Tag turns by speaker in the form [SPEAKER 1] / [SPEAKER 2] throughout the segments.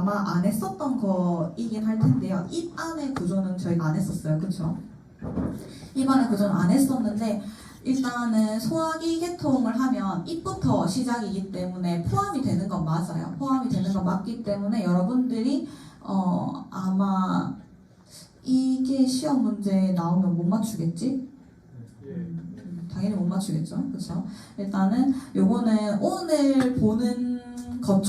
[SPEAKER 1] 아마 안 했었던 거이긴 할 텐데요. 입 안의 구조는 저희가 안 했었어요. 그쵸? 입 안의 구조는 안 했었는데 일단은 소화기 계통을 하면 입부터 시작이기 때문에 포함이 되는 건 맞아요. 포함이 되는 건 맞기 때문에 여러분들이 아마 이게 시험 문제에 나오면 못 맞추겠지? 당연히 못 맞추겠죠. 그쵸? 일단은 요거는 오늘 보는 것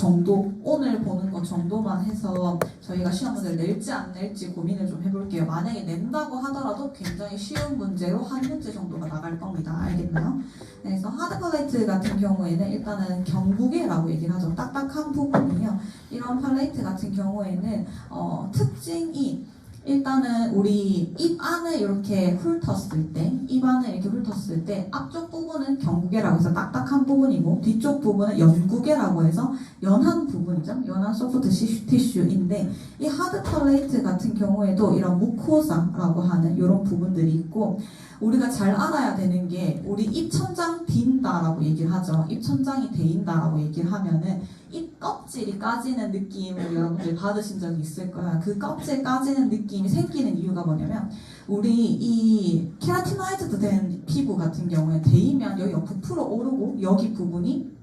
[SPEAKER 1] 정도만 해서 저희가 시험 문제를 낼지 안 낼지 고민을 좀 해볼게요. 만약에 낸다고 하더라도 굉장히 쉬운 문제로 한 문제 정도가 나갈 겁니다. 알겠나요? 그래서 하드플레이트 같은 경우에는 일단은 경구개라고 얘기를 하죠. 딱딱한 부분이에요. 이런 플레이트 같은 경우에는 특징이 일단은 우리 입 안을 이렇게 훑었을 때 앞쪽 부분은 경구개라고 해서 딱딱한 부분이고 뒤쪽 부분은 연구개라고 해서 연한 부분이죠. 연한 소프트 티슈인데 이 하드 플레이트 같은 경우에도 이런 무코사라고 하는 이런 부분들이 있고 우리가 잘 알아야 되는 게 우리 입천장 빈다라고 얘기를 하죠. 입천장이 데인다라고 얘기를 하면은 입 껍질이 까지는 느낌을 여러분들 받으신 적이 있을 거야. 그 껍질 까지는 느낌이 생기는 이유가 뭐냐면 우리 이 케라티나이즈드 된 피부 같은 경우에 데이면 여기 부풀어 오르고 여기 부분이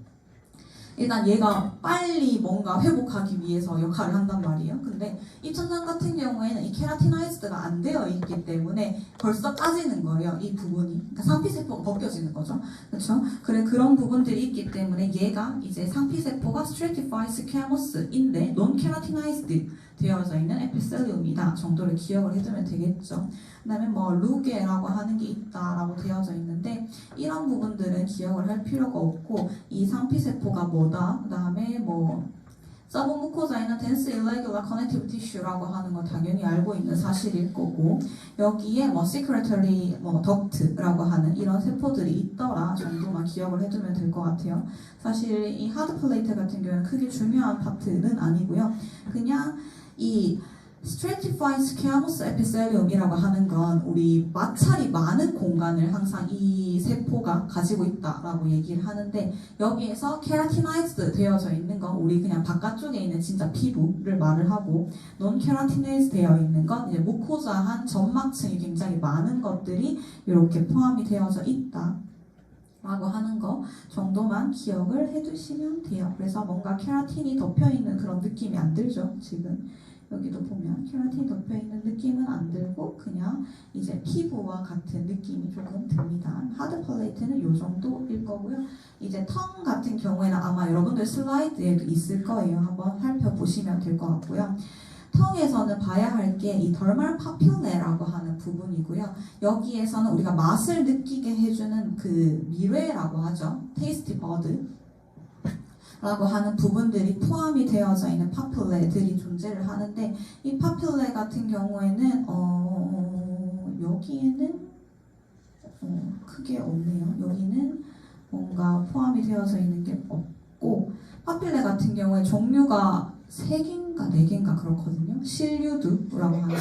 [SPEAKER 1] 일단 얘가 빨리 뭔가 회복하기 위해서 역할을 한단 말이에요. 근데 입천장 같은 경우에는 이 케라티나이즈드가 안 되어 있기 때문에 벌써 까지는 거예요. 이 부분이. 그러니까 상피세포가 벗겨지는 거죠. 그렇죠? 그런 부분들이 있기 때문에 얘가 이제 상피세포가 stratified squamos인데 non-keratinized 되어져 있는 에피셀리움이다 정도를 기억을 해두면 되겠죠. 그 다음에 뭐 루게라고 하는 게 있다라고 되어져 있는데 이런 부분들은 기억을 할 필요가 없고 이 상피세포가 뭐다 그 다음에 뭐 서브무코자에는 dense irregular connective tissue라고 하는 건 당연히 알고 있는 사실일 거고 여기에 뭐 secretory duct라고 하는 이런 세포들이 있더라 정도만 기억을 해두면 될 것 같아요. 사실 이 하드 플레이트 같은 경우는 크게 중요한 파트는 아니고요. 그냥 이 stratified squamous epithelium이라고 하는 건 우리 마찰이 많은 공간을 항상 이 세포가 가지고 있다라고 얘기를 하는데 여기에서 keratinized 되어져 있는 건 우리 그냥 바깥쪽에 있는 진짜 피부를 말을 하고 non-keratinized 되어 있는 건 이제 무코자한 점막층이 굉장히 많은 것들이 이렇게 포함이 되어져 있다. 라고 하는 거 정도만 기억을 해두시면 돼요. 그래서 뭔가 케라틴이 덮여있는 그런 느낌이 안 들죠, 지금. 여기도 보면 케라틴이 덮여있는 느낌은 안 들고 그냥 이제 피부와 같은 느낌이 조금 듭니다. 하드 플레이트는 이 정도일 거고요. 이제 텅 같은 경우에는 아마 여러분들 슬라이드에도 있을 거예요. 한번 살펴보시면 될 것 같고요. 턱에서는 봐야 할 게 이 덜말 파필레라고 하는 부분이고요. 여기에서는 우리가 맛을 느끼게 해주는 그 미뢰라고 하죠. 테이스티 버드 라고 하는 부분들이 포함이 되어져 있는 파필레들이 존재를 하는데 이 파필레 같은 경우에는 여기에는 크게 없네요. 여기는 뭔가 포함이 되어져 있는 게 없고 파필레 같은 경우에 종류가 3개인가 4개인가 그렇거든요. 실유두라고 하는 거,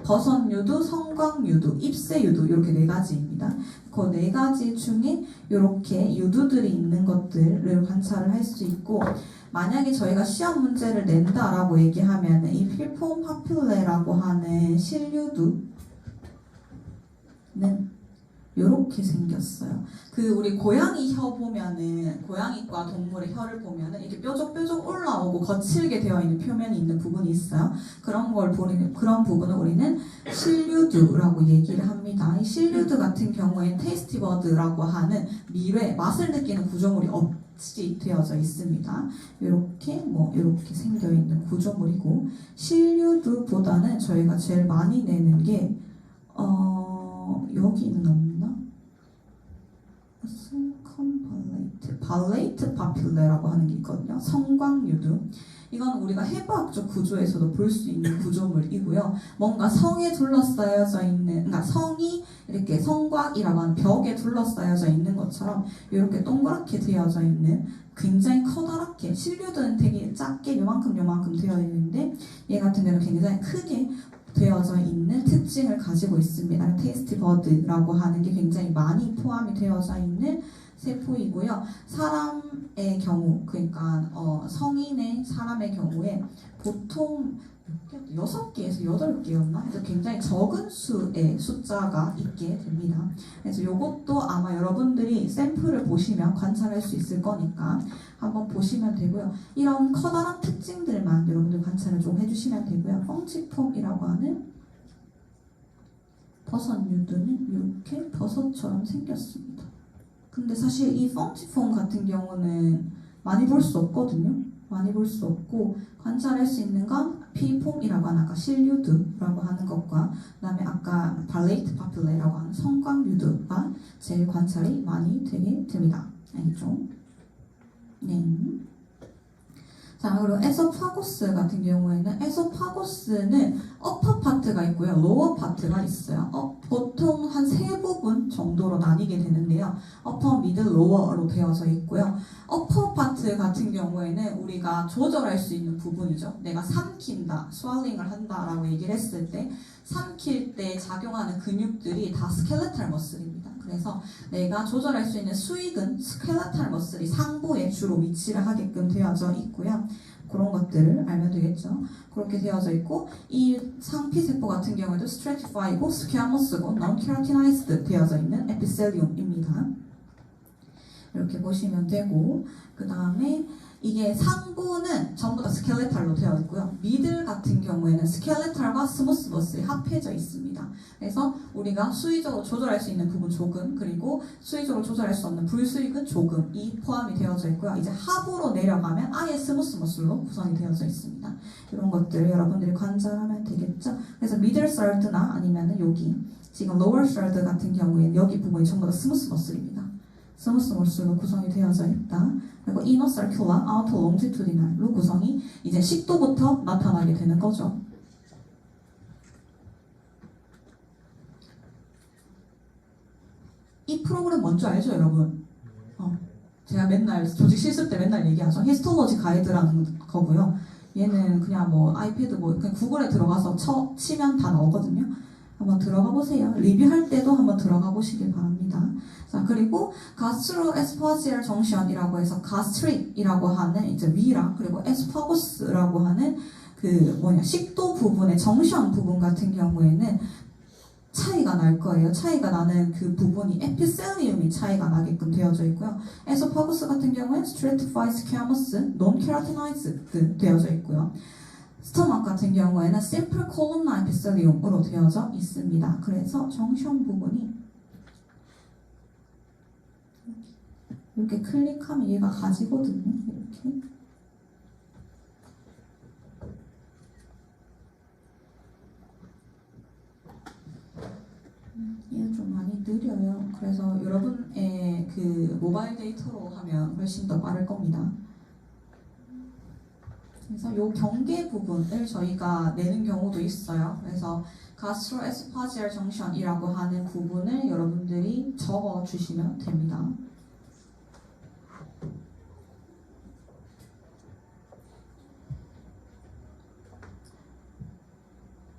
[SPEAKER 1] 버섯유두, 성광유두, 잎새유두 이렇게 4가지입니다. 그 4가지 중에 이렇게 유두들이 있는 것들을 관찰을 할 수 있고 만약에 저희가 시험 문제를 낸다라고 얘기하면 이 필폼 파필레라고 하는 실유두는 요렇게 생겼어요. 그 우리 고양이 혀 보면은 고양이과 동물의 혀를 보면은 이렇게 뾰족뾰족 올라오고 거칠게 되어 있는 표면이 있는 부분이 있어요. 그런 부분을 우리는 실류두라고 얘기를 합니다. 이 실류두 같은 경우에는 테이스티버드라고 하는 미뢰 맛을 느끼는 구조물이 없이 되어져 있습니다. 이렇게 이렇게 생겨 있는 구조물이고 실류두보다는 저희가 제일 많이 내는 게 여기는 없나? 발레이트 파필레라고 하는 게 있거든요. 성광유두. 이건 우리가 해부학적 구조에서도 볼 수 있는 구조물이고요. 뭔가 성에 둘러싸여져 있는, 그러니까 성이 이렇게 성곽이라고 하는 벽에 둘러싸여져 있는 것처럼 이렇게 동그랗게 되어져 있는 굉장히 커다랗게 실류들은 되게 작게 요만큼 되어 있는데 얘 같은 경우는 굉장히 크게 되어져 있는 특징을 가지고 있습니다. 테이스티 버드라고 하는 게 굉장히 많이 포함이 되어져 있는 세포이고요. 사람의 경우, 그러니까 성인의 사람의 경우에 보통 6개에서 8개였나? 그래서 굉장히 적은 수의 숫자가 있게 됩니다. 그래서 이것도 아마 여러분들이 샘플을 보시면 관찰할 수 있을 거니까 한번 보시면 되고요. 이런 커다란 특징들만 여러분들 관찰을 좀 해주시면 되고요. 펑치폼이라고 하는 버섯 뉴드는 이렇게 버섯처럼 생겼습니다. 근데 사실 이 펑치폼 같은 경우는 많이 볼 수 없거든요. 많이 볼 수 없고 관찰할 수 있는 건 피폼이라고 하는 아까 실류드라고 하는 것과 그다음에 아까 발레이트 파퓰레라고 하는 성광류드가 제일 관찰이 많이 되게 됩니다. 알겠죠? 네. 자, 그리고 에소파고스 같은 경우에는 에소파고스는 어퍼 파트가 있고요, 로어 파트가 있어요. 보통 한 3부분 정도로 나뉘게 되는데요. 어퍼, 미들, 로어로 되어져 있고요. 어퍼 파트 같은 경우에는 우리가 조절할 수 있는 부분이죠. 내가 삼킨다, 스왈링을 한다라고 얘기를 했을 때 삼킬 때 작용하는 근육들이 다 스켈레탈 머슬입니다. 그래서 내가 조절할 수 있는 수익은 스켈레탈 머슬이 상부에 주로 위치를 하게끔 되어져 있고요. 그런 것들을 알면 되겠죠. 그렇게 되어져 있고 이 상피세포 같은 경우에도 스트래티파이고 스퀘어머스고 non-keratinized 되어져 있는 에피셀리움입니다. 이렇게 보시면 되고 그 다음에 이게 상부는 전부 다 스켈레탈로 되어 있고요. 미들 같은 경우에는 스켈레탈과 스무스 머슬이 합해져 있습니다. 그래서 우리가 수의적으로 조절할 수 있는 부분 조금, 그리고 수의적으로 조절할 수 없는 불수익은 조금이 포함이 되어져 있고요. 이제 하부로 내려가면 아예 스무스 머슬로 구성이 되어져 있습니다. 이런 것들을 여러분들이 관찰하면 되겠죠. 그래서 미들 썰드나 아니면은 여기 지금 로어 썰드 같은 경우에는 여기 부분이 전부 다 스무스 머슬입니다. 스무스 머슬로 구성이 되어져 있다. 그리고 이너 서큘러, 아우터 롱지투디널로 구성이 이제 식도부터 나타나게 되는 거죠. 이 프로그램 뭔지 알죠, 여러분? 제가 맨날 조직 실습 때 맨날 얘기하죠. 히스톨로지 가이드라는 거고요. 얘는 그냥 뭐 아이패드 뭐 그냥 구글에 들어가서 치면 다 나오거든요. 한번 들어가 보세요. 리뷰할 때도 한번 들어가 보시길 바랍니다. 자, 그리고 가스트로에스파지얼 정션이라고 해서 가스트릭이라고 하는 이제 위라, 그리고 에스파고스라고 하는 식도 부분의 정션 부분 같은 경우에는 차이가 날 거예요. 차이가 나는 그 부분이 에피셀리움이 차이가 나게끔 되어져 있고요. 에소파고스 같은 경우에는 stratified squamous, non-keratinized 되어져 있고요. 스토막 같은 경우에는 simple columnar epithelium으로 되어져 있습니다. 그래서 정션 부분이 이렇게 클릭하면 얘가 가지거든요. 이렇게. 얘는 좀 많이 느려요. 그래서 여러분의 그 모바일 데이터로 하면 훨씬 더 빠를 겁니다. 그래서 이 경계 부분을 저희가 내는 경우도 있어요. 그래서 가스트로에스파지얼 정션이라고 하는 부분을 여러분들이 적어 주시면 됩니다.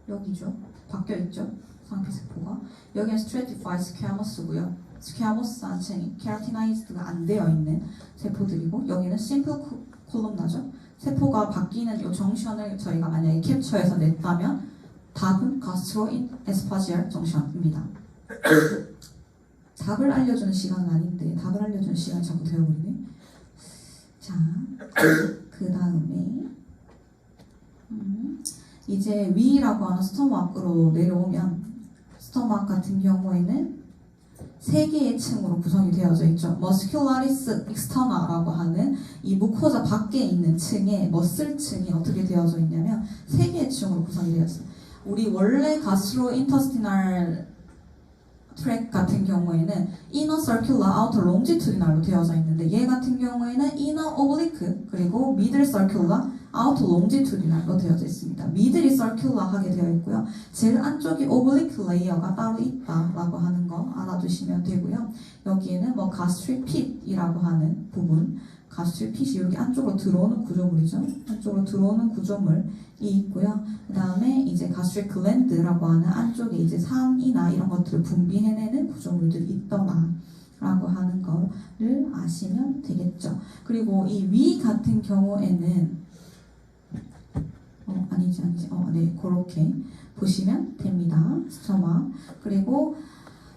[SPEAKER 1] 여기죠. 바뀌어 있죠. 상피세포가. 여기는 stratified squamous고요. squamous한 층이 keratinized가 안 되어 있는 세포들이고, 여기는 simple columnar죠. 세포가 바뀌는 이 정션을 저희가 만약에 캡처해서 냈다면 답은 gastroesophageal 정션입니다. 답을 알려주는 시간은 아닌데 답을 알려주는 시간이 자꾸 되어버리네. 자, 그 다음에 이제 위라고 하는 스토막으로 내려오면, 스토막 같은 경우에는 3개의 층으로 구성이 되어져 있죠. 머스큘라리스 익스터나라고 하는 이 무코자 밖에 있는 층에 머슬층이 어떻게 되어져 있냐면 3개의 층으로 구성이 되어 있어요. 우리 원래 가스트로인터스티널 트랙 같은 경우에는 이너 서큘러, 아우터 롱지투디널로 되어져 있는데, 얘 같은 경우에는 이너 오블리크 그리고 미들 서큘러, 아우터 롱지투디널로 되어져 있습니다. 미들이 서큘러하게 되어 있고요. 제일 안쪽이 오블리크 레이어가 따로 있다라고 하는 거 알아두시면 되고요. 여기에는 뭐 가스트릭 핏이라고 하는 부분, 가스트릭 핏이 이렇게 안쪽으로 들어오는 구조물이죠. 안쪽으로 들어오는 구조물이 있고요. 그 다음에 이제 가스트릭 글랜드라고 하는 안쪽에 이제 산이나 이런 것들을 분비해내는 구조물들이 있더라. 라고 하는 거를 아시면 되겠죠. 그리고 이 위 같은 경우에는 네, 그렇게 보시면 됩니다. 스토막. 그리고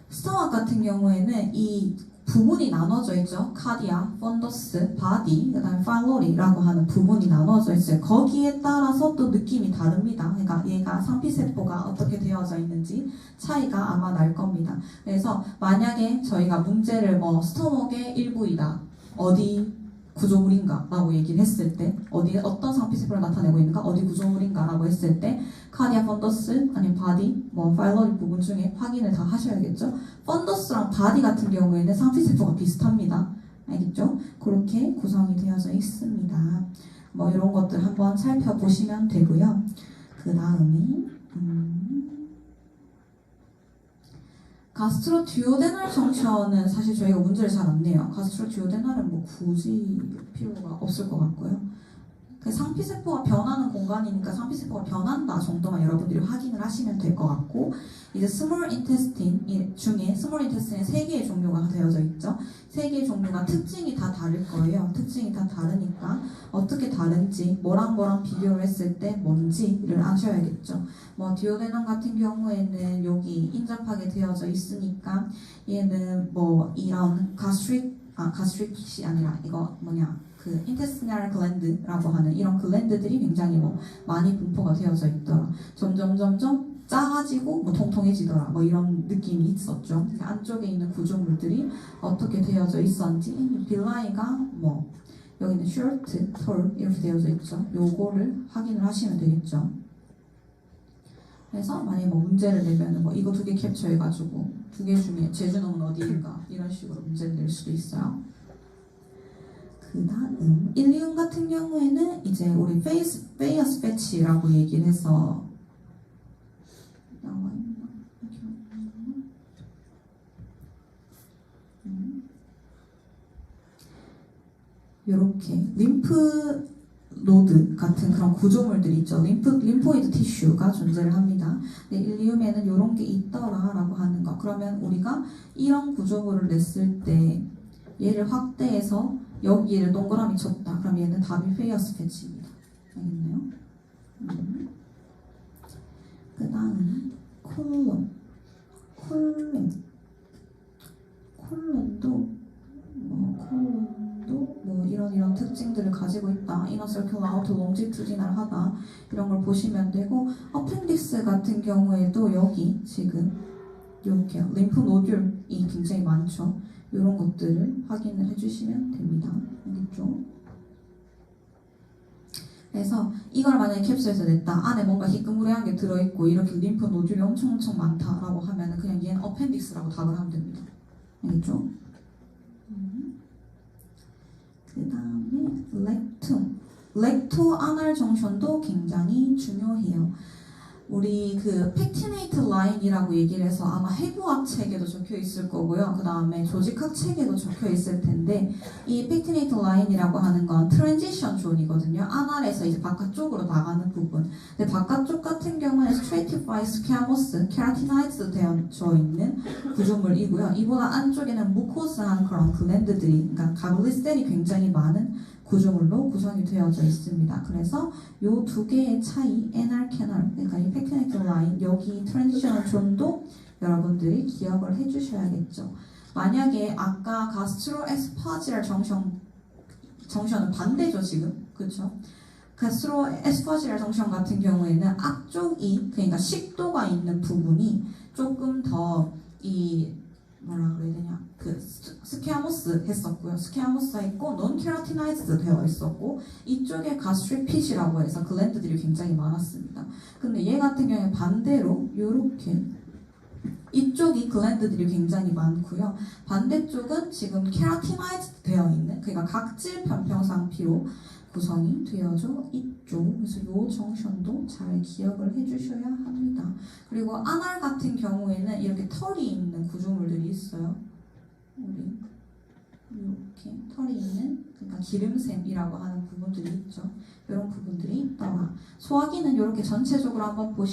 [SPEAKER 1] 스토막 같은 경우에는 이 부분이 나눠져 있죠. 카디아, 펀더스, 바디, 그 다음에 팔로리라고 하는 부분이 나눠져 있어요. 거기에 따라서 또 느낌이 다릅니다. 그러니까 얘가 상피세포가 어떻게 되어져 있는지 차이가 아마 날 겁니다. 그래서 만약에 저희가 문제를 스토막의 일부이다. 어디 구조물인가 라고 얘기를 했을 때 어떤 상피세포를 나타내고 있는가 어디 구조물인가 라고 했을 때 카디아 펀더스 아니면 바디 파일로리 부분 중에 확인을 다 하셔야겠죠. 펀더스랑 바디 같은 경우에는 상피세포가 비슷합니다. 알겠죠? 그렇게 구성이 되어져 있습니다. 이런 것들 한번 살펴보시면 되고요. 그 다음에 가스트로듀오데날 정션은 사실 저희가 문제를 잘 안 내요. 가스트로듀오데날은 굳이 필요가 없을 것 같고요. 상피세포가 변하는 공간이니까 상피세포가 변한다 정도만 여러분들이 확인을 하시면 될 것 같고, 이제 스몰 인테스틴 중에 스몰 인테스틴에 3개의 종류가 되어져 있죠. 3개의 종류가 특징이 다 다를 거예요. 특징이 다 다르니까 어떻게 다른지 뭐랑 비교를 했을 때 뭔지를 아셔야겠죠. 디오데넘 같은 경우에는 여기 인접하게 되어져 있으니까 얘는 이런 가스트릭이 아니라 그 인테스티널 글랜드라고 하는 이런 글랜드들이 굉장히 많이 분포가 되어져 있더라. 점점 작아지고 통통해지더라. 이런 느낌이 있었죠. 안쪽에 있는 구조물들이 어떻게 되어져 있었는지 빌라이가 여기는 short, tall 이렇게 되어져 있죠. 요거를 확인을 하시면 되겠죠. 그래서 만약에 문제를 내면은 이거 2개 캡처해가지고 2개 중에 제주는 어디인가 이런 식으로 문제를 낼 수도 있어요. 그 다음 일리움 같은 경우에는 이제 우리 페이어스 패치라고 얘기를 해서 이렇게 림프 노드 같은 그런 구조물들이 있죠. 림포이드 티슈가 존재를 합니다. 근데 일리움에는 이런 게 있더라라고 하는 거. 그러면 우리가 이런 구조물을 냈을 때 얘를 확대해서 여기를 동그라미 쳤다. 그럼 얘는 답이 페이어스 패치입니다. 알겠나요? 그 다음 콜론도 이런 특징들을 가지고 있다. 이너 서큘러 아우터 롱지투디널하다. 이런 걸 보시면 되고, 어펜디스 같은 경우에도 여기 지금 이렇게 림프 노듈이 굉장히 많죠. 이런 것들을 확인을 해주시면 됩니다. 알겠죠? 그래서 이걸 만약에 캡슐에서 냈다. 안에 뭔가 희끄무레한 게 들어있고 이렇게 림프 노듈이 엄청 많다라고 하면 그냥 얘는 어펜디스라고 답을 하면 됩니다. 알겠죠? 그 다음에 렉토 아날 정션도 굉장히 중요해요. 우리 그 팩티네이트 라인이라고 얘기를 해서 아마 해부학 책에도 적혀 있을 거고요. 그 다음에 조직학 책에도 적혀 있을 텐데, 이 팩티네이트 라인이라고 하는 건 트랜지션 존이거든요. 아날에서 이제 바깥쪽으로 나가는 부분. 근데 바깥쪽 같은 경우는 스트레이티파이 스퀘모스, 케라티나이즈도 되어져 있는 구조물이고요. 이보다 안쪽에는 무코스한 그런 글랜드들이, 그러니까 가블리셀이 굉장히 많은 구조물로 구성이 되어져 있습니다. 그래서 이 2개의 차이, NR, 캐널, 그러니까 이 팩티네이트 라인, 여기 트랜지셔널 존도 여러분들이 기억을 해주셔야겠죠. 만약에 아까 가스트로에스파지랄 정션은 반대죠, 지금. 그렇죠? 가스트로에스파지랄 정션 같은 경우에는 앞쪽이, 그러니까 식도가 있는 부분이 조금 더 스퀘어모스 했었고요. 스퀘어모스가 있고 논케라티나이즈도 되어 있었고, 이쪽에 가스트릭 핏이라고 해서 글랜드들이 굉장히 많았습니다. 근데 얘 같은 경우에 반대로 이렇게 이쪽이 글랜드들이 굉장히 많고요. 반대쪽은 지금 케라티나이즈 되어 있는, 그러니까 각질 편평상피로 구성이 되어져 있죠. 그래서 이 정션도 잘 기억을 해주셔야 합니다. 그리고 아날 같은 경우에는 이렇게 털이 있는 구조물들이 있어요. 우리 이렇게 털이 있는 그러니까 기름샘이라고 하는 부분들이 있죠. 이런 부분들이 나와. 소화기는 이렇게 전체적으로 한번 보시.